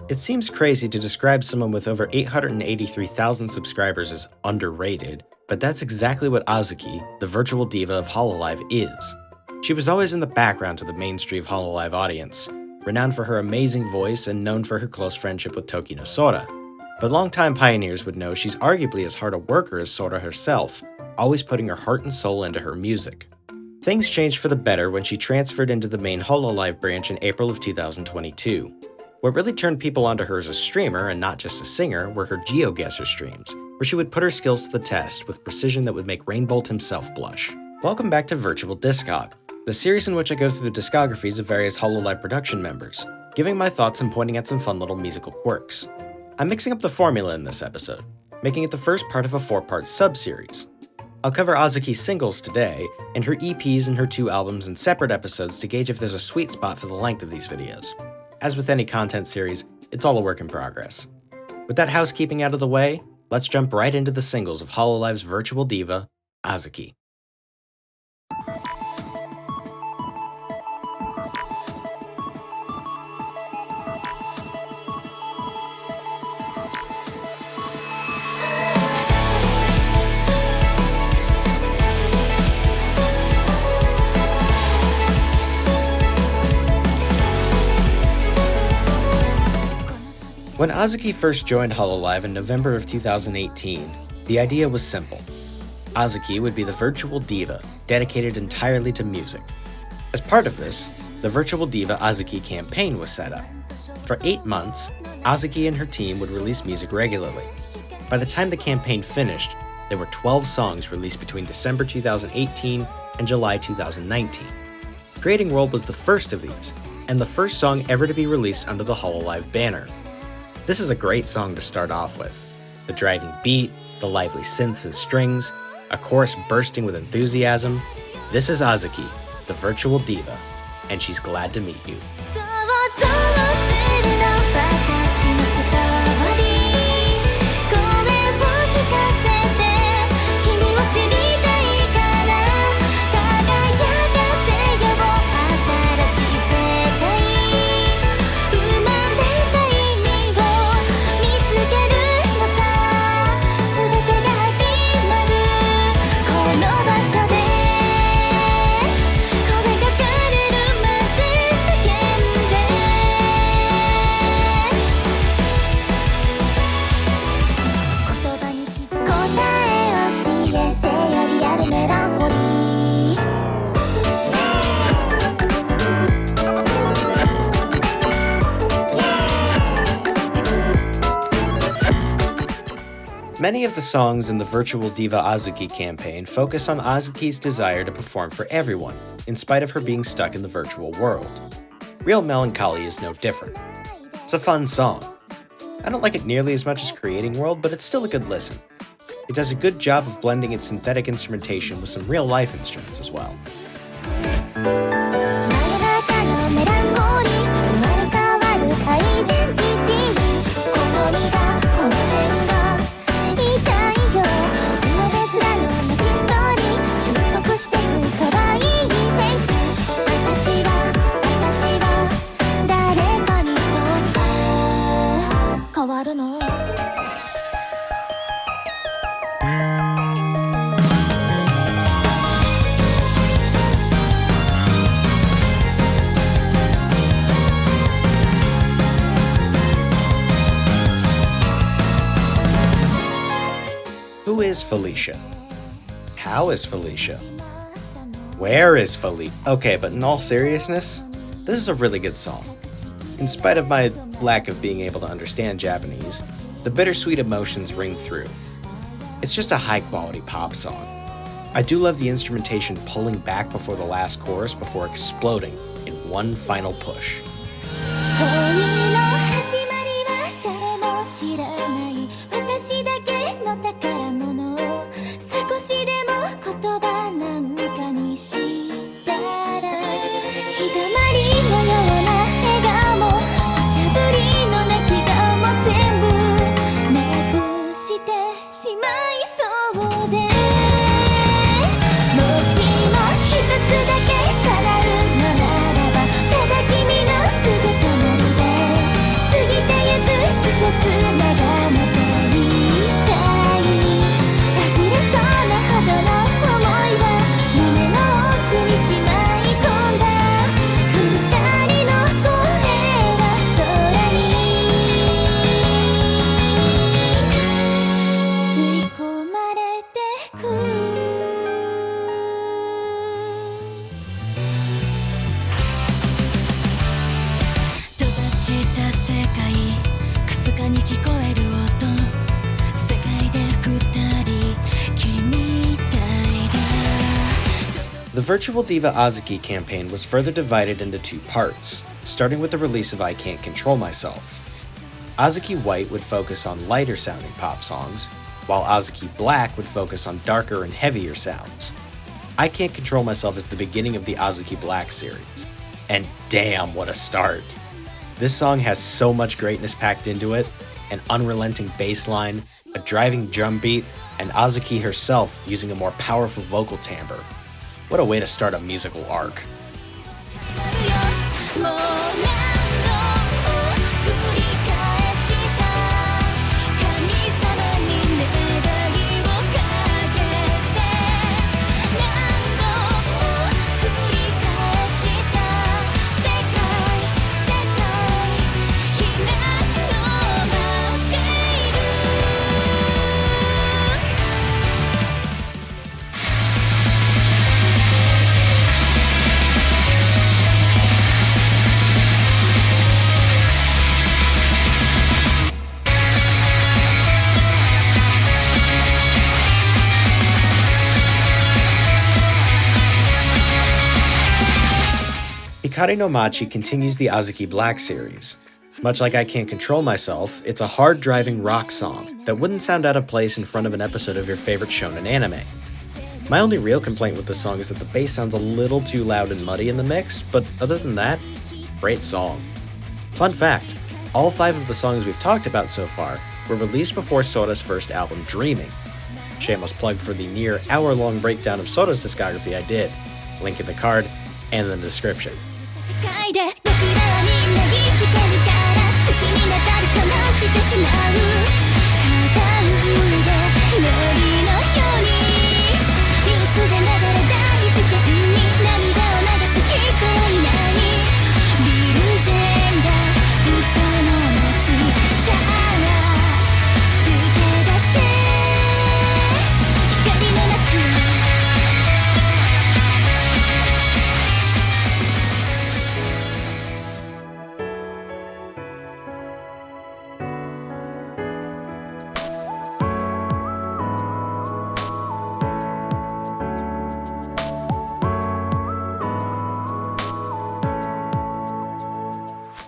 It seems crazy to describe someone with over 883,000 subscribers as underrated, but that's exactly what AZKi, the virtual diva of Hololive, is. She was always in the background to the mainstream Hololive audience, renowned for her amazing voice and known for her close friendship with Tokino Sora. But longtime pioneers would know she's arguably as hard a worker as Sora herself, always putting her heart and soul into her music. Things changed for the better when she transferred into the main Hololive branch in April of 2022. What really turned people onto her as a streamer and not just a singer were her GeoGuessr streams, where she would put her skills to the test with precision that would make Rainbolt himself blush. Welcome back to Virtual Discog, the series in which I go through the discographies of various Hololive production members, giving my thoughts and pointing at some fun little musical quirks. I'm mixing up the formula in this episode, making it the first part of a 4-part sub-series. I'll cover AZKi's singles today, and her EPs and her 2 albums in separate episodes to gauge if there's a sweet spot for the length of these videos. As with any content series, it's all a work in progress. With that housekeeping out of the way, let's jump right into the singles of Hololive's virtual diva, AZKi. When AZKi first joined Hololive in November of 2018, the idea was simple. AZKi would be the virtual diva, dedicated entirely to music. As part of this, the Virtual Diva AZKi campaign was set up. For 8 months, AZKi and her team would release music regularly. By the time the campaign finished, there were 12 songs released between December 2018 and July 2019. Creating World was the first of these, and the first song ever to be released under the Hololive banner. This is a great song to start off with. The driving beat, the lively synths and strings, a chorus bursting with enthusiasm. This is AZKi, the virtual diva, and she's glad to meet you. Many of the songs in the Virtual Diva AZKi campaign focus on AZKi's desire to perform for everyone, in spite of her being stuck in the virtual world. RealMelancholy is no different. It's a fun song. I don't like it nearly as much as Creating World, but it's still a good listen. It does a good job of blending its synthetic instrumentation with some real-life instruments as well. Who is Felicia? How is Felicia? Where is Felicia? Okay, but in all seriousness, this is a really good song. In spite of my lack of being able to understand Japanese, the bittersweet emotions ring through. It's just a high-quality pop song. I do love the instrumentation pulling back before the last chorus before exploding in one final push. virtual diva AZKi campaign was further divided into two parts, starting with the release of I Can't Control Myself. AZKi White would focus on lighter sounding pop songs, while AZKi Black would focus on darker and heavier sounds. I Can't Control Myself is the beginning of the AZKi Black series, and damn what a start! This song has so much greatness packed into it, an unrelenting bass line, a driving drum beat, and AZKi herself using a more powerful vocal timbre. What a way to start a musical arc. Hikari no Machi continues the AZKi Black series. Much like I Can't Control Myself, it's a hard-driving rock song that wouldn't sound out of place in front of an episode of your favorite shonen anime. My only real complaint with the song is that the bass sounds a little too loud and muddy in the mix, but other than that, great song. Fun fact, all 5 of the songs we've talked about so far were released before Sora's first album, Dreaming. Shameless plug for the near hour-long breakdown of Sora's discography I did. Link in the card and in the description.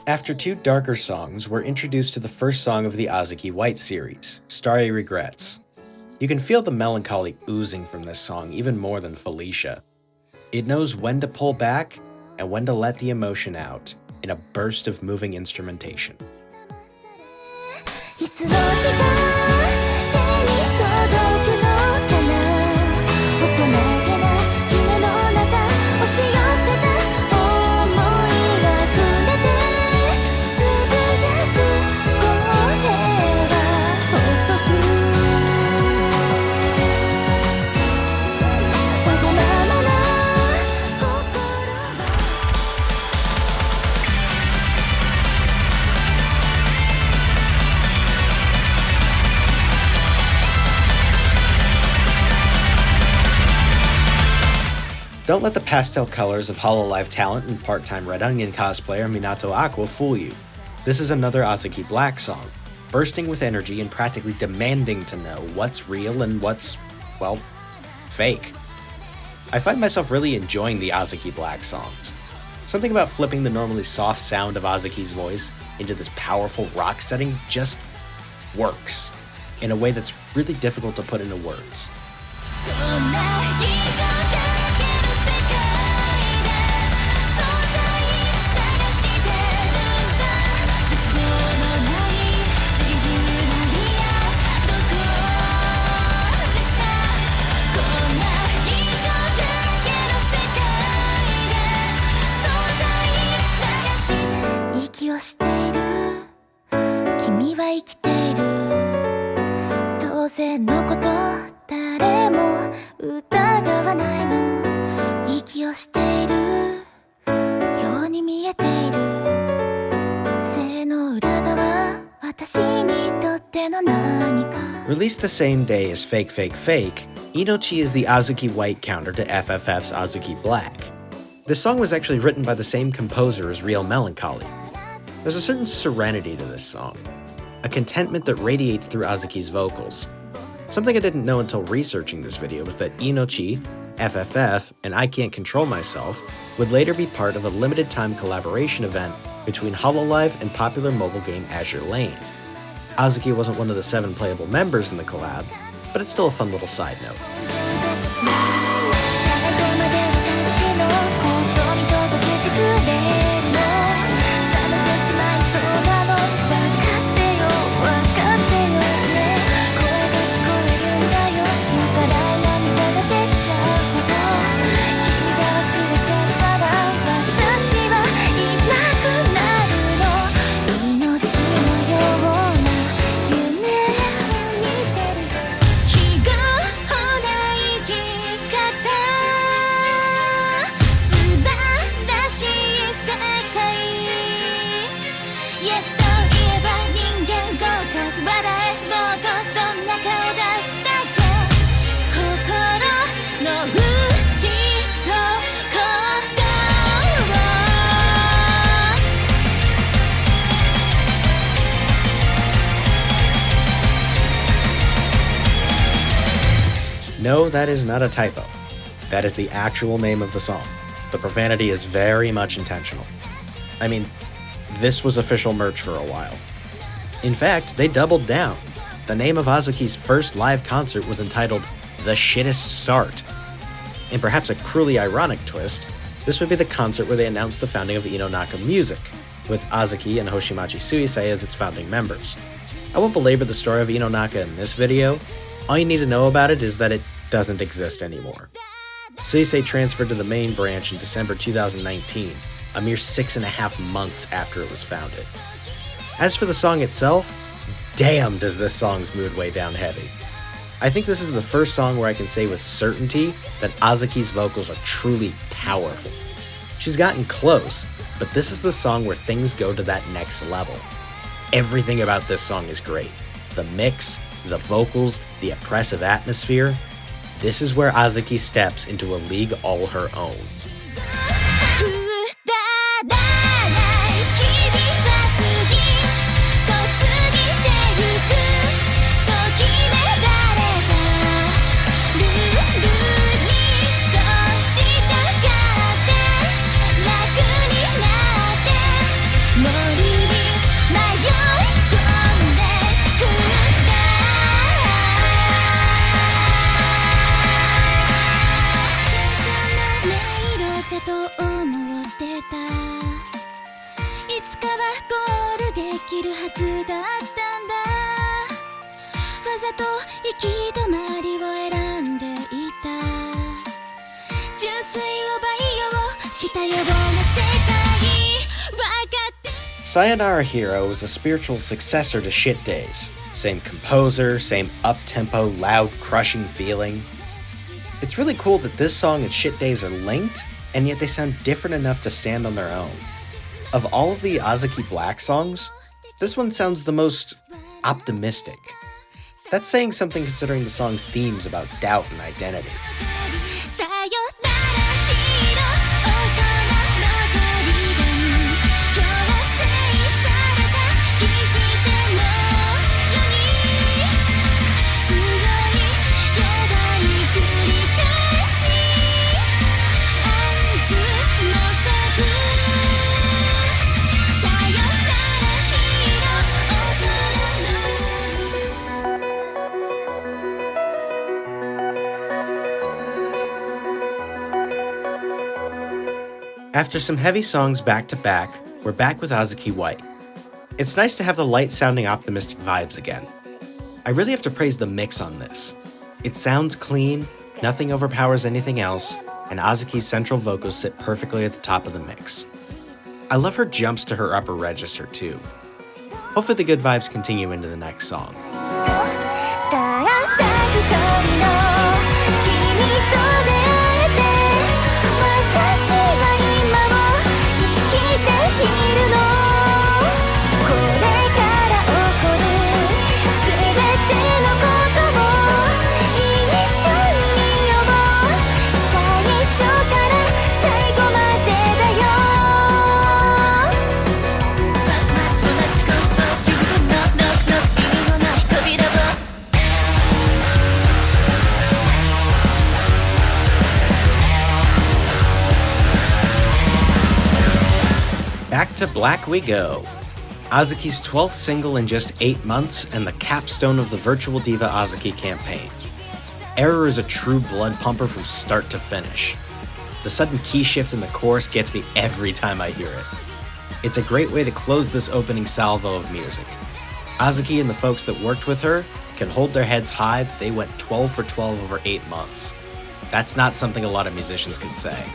After 2 darker songs, we're introduced to the first song of the AZKi White series, Starry Regrets. You can feel the melancholy oozing from this song even more than Felicia. It knows when to pull back and when to let the emotion out in a burst of moving instrumentation. Don't let the pastel colors of Hololive talent and part-time Red Onion cosplayer Minato Aqua fool you. This is another AZKi Black song, bursting with energy and practically demanding to know what's real and what's, well, fake. I find myself really enjoying the AZKi Black songs. Something about flipping the normally soft sound of AZKi's voice into this powerful rock setting just works in a way that's really difficult to put into words. Released the same day as Fake.Fake.Fake, Inochi is the AZKi White counter to FFF's AZKi Black. This song was actually written by the same composer as RealMelancholy. There's a certain serenity to this song, a contentment that radiates through AZKi's vocals. Something I didn't know until researching this video was that Inochi, FFF, and I Can't Control Myself would later be part of a limited-time collaboration event between Hololive and popular mobile game Azure Lane. AZKi wasn't one of the 7 playable members in the collab, but it's still a fun little side note. No, that is not a typo. That is the actual name of the song. The profanity is very much intentional. I mean, this was official merch for a while. In fact, they doubled down. The name of AZKi's first live concert was entitled The Shittest Start. In perhaps a cruelly ironic twist, this would be the concert where they announced the founding of Inonaka Music, with AZKi and Hoshimachi Suisei as its founding members. I won't belabor the story of Inonaka in this video. All you need to know about it is that it doesn't exist anymore. Suisei transferred to the main branch in December 2019, a mere 6.5 months after it was founded. As for the song itself, damn does this song's mood weigh down heavy. I think this is the first song where I can say with certainty that AZKi's vocals are truly powerful. She's gotten close, but this is the song where things go to that next level. Everything about this song is great. The mix, the vocals, the oppressive atmosphere. This is where AZKi steps into a league all her own. Sayonara Hero is a spiritual successor to Shit Days. Same composer, same up-tempo, loud, crushing feeling. It's really cool that this song and Shit Days are linked, and yet they sound different enough to stand on their own. Of all of the AZKi Black songs, this one sounds the most optimistic. That's saying something considering the song's themes about doubt and identity. After some heavy songs back to back, we're back with AZKi White. It's nice to have the light-sounding optimistic vibes again. I really have to praise the mix on this. It sounds clean, nothing overpowers anything else, and AZKi's central vocals sit perfectly at the top of the mix. I love her jumps to her upper register too. Hopefully the good vibes continue into the next song. to Black we go. AZKi's 12th single in just 8 months and the capstone of the Virtual Diva AZKi campaign. Error is a true blood pumper from start to finish. The sudden key shift in the chorus gets me every time I hear it. It's a great way to close this opening salvo of music. AZKi and the folks that worked with her can hold their heads high that they went 12 for 12 over 8 months. That's not something a lot of musicians can say.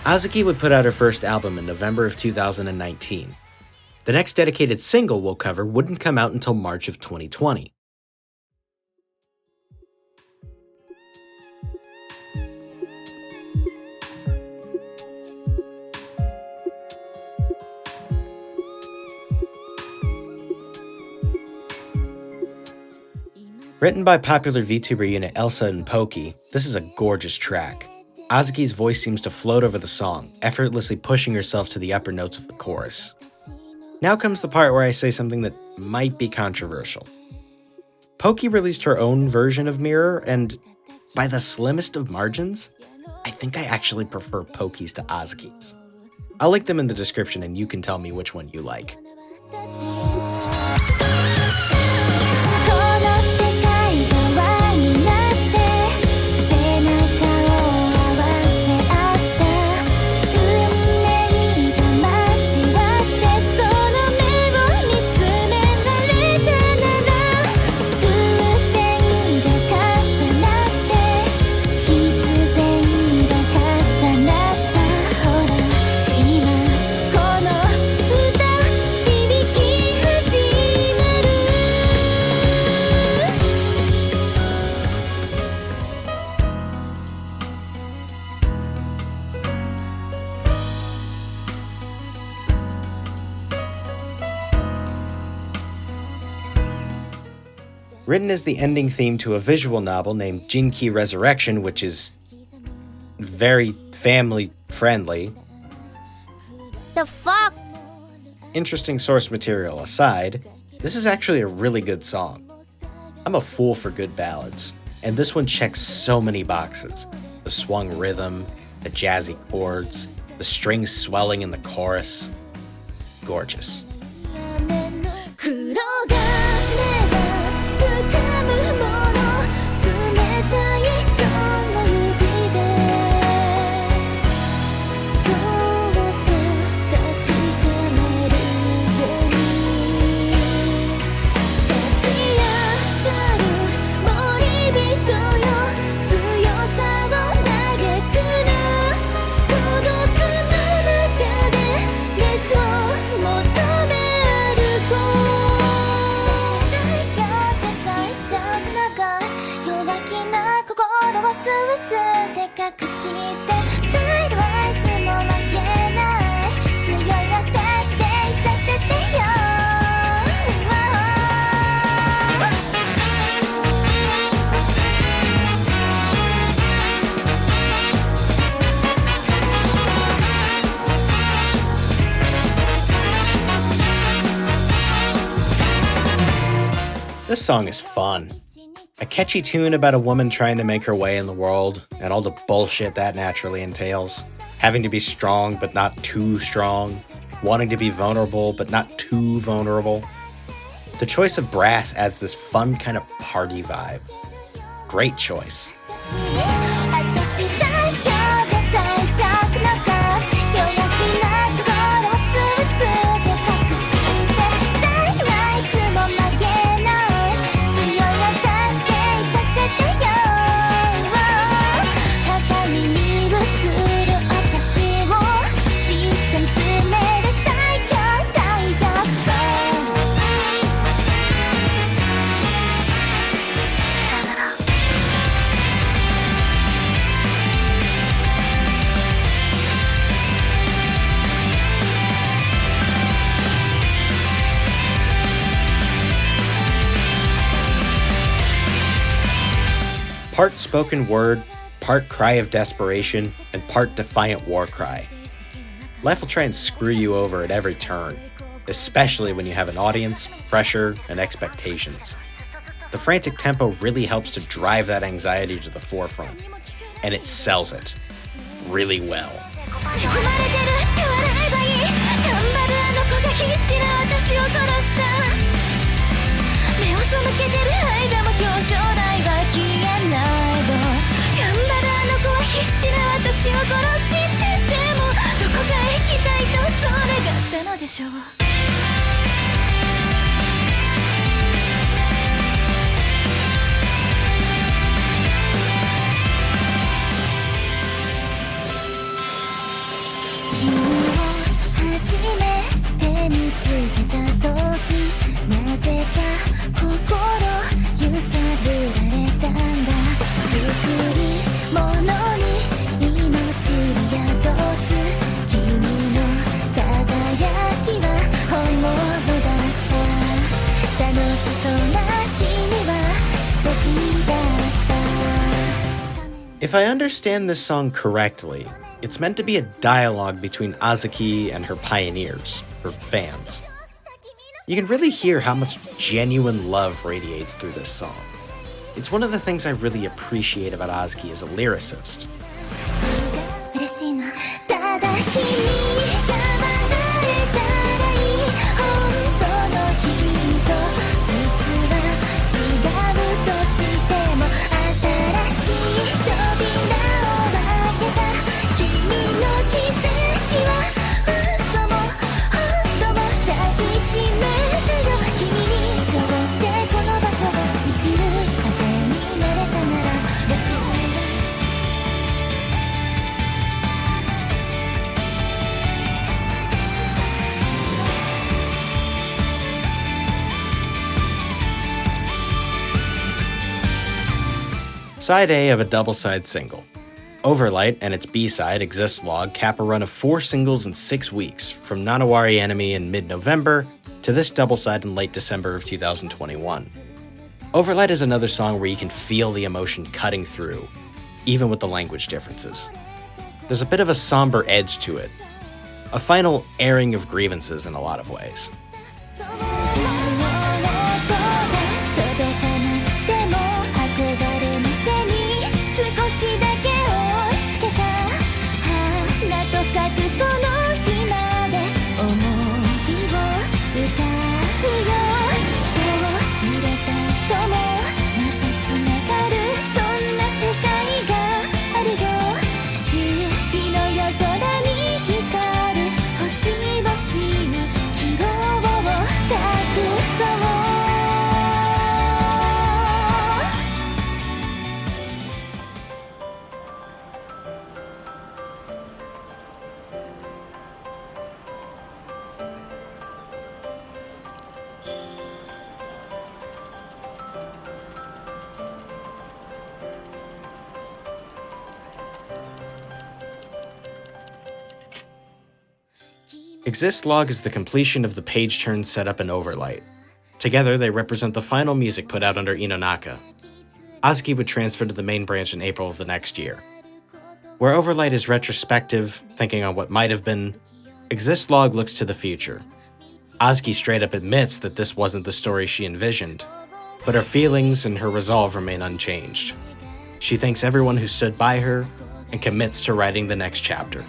AZKi would put out her first album in November of 2019. The next dedicated single we'll cover wouldn't come out until March of 2020. Written by popular VTuber unit Elsa and Poki, this is a gorgeous track. AZKi's voice seems to float over the song, effortlessly pushing herself to the upper notes of the chorus. Now comes the part where I say something that might be controversial. Poki released her own version of Mirror, and by the slimmest of margins, I think I actually prefer Poki's to AZKi's. I'll link them in the description and you can tell me which one you like. Written as the ending theme to a visual novel named Ginga Resurrection, which is very family-friendly. The fuck? Interesting source material aside, this is actually a really good song. I'm a fool for good ballads, and this one checks so many boxes. The swung rhythm, the jazzy chords, the strings swelling in the chorus. Gorgeous. This song is fun. A catchy tune about a woman trying to make her way in the world, and all the bullshit that naturally entails. Having to be strong, but not too strong. Wanting to be vulnerable, but not too vulnerable. The choice of brass adds this fun kind of party vibe. Great choice. Part spoken word, part cry of desperation and part defiant war cry. Life will try and screw you over at every turn, especially when you have an audience, pressure, and expectations. The frantic tempo really helps to drive that anxiety to the forefront, and it sells it really well. If I understand this song correctly, it's meant to be a dialogue between AZKi and her pioneers, her fans. You can really hear how much genuine love radiates through this song. It's one of the things I really appreciate about AZKi as a lyricist. Side A of a double-side single. Overlight and its B-side, Existlog, cap a run of 4 singles in 6 weeks, from Nanawari Enemy in mid-November to this double-side in late December of 2021. Overlight is another song where you can feel the emotion cutting through, even with the language differences. There's a bit of a somber edge to it, a final airing of grievances in a lot of ways. Existlog is the completion of the page turns set up in Overlight. Together, they represent the final music put out under Inonaka. AZKi would transfer to the main branch in April of the next year. Where Overlight is retrospective, thinking on what might have been, Existlog looks to the future. AZKi straight up admits that this wasn't the story she envisioned, but her feelings and her resolve remain unchanged. She thanks everyone who stood by her and commits to writing the next chapter.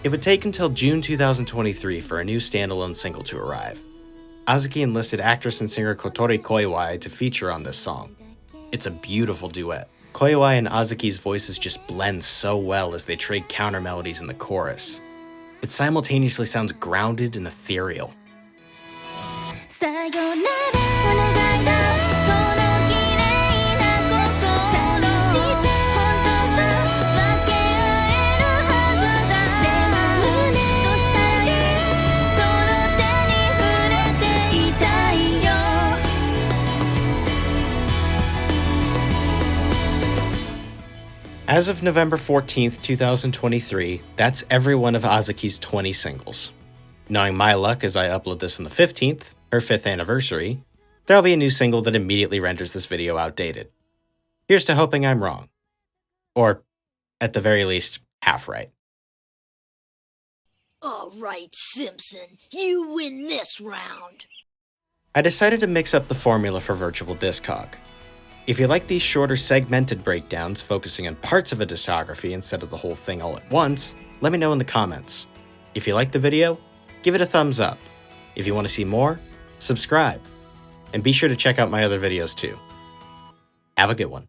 It would take until June 2023 for a new standalone single to arrive. AZKi enlisted actress and singer Kotori Koiwai to feature on this song. It's a beautiful duet. Koiwai and AZKi's voices just blend so well as they trade counter melodies in the chorus. It simultaneously sounds grounded and ethereal. As of November 14th, 2023, that's every one of AZKi's 20 singles. Knowing my luck as I upload this on the 15th, her 5th anniversary, there'll be a new single that immediately renders this video outdated. Here's to hoping I'm wrong. Or, at the very least, half right. Alright, Simpson, you win this round. I decided to mix up the formula for Virtual Discog. If you like these shorter segmented breakdowns focusing on parts of a discography instead of the whole thing all at once, let me know in the comments. If you like the video, give it a thumbs up. If you want to see more, subscribe. And be sure to check out my other videos too. Have a good one.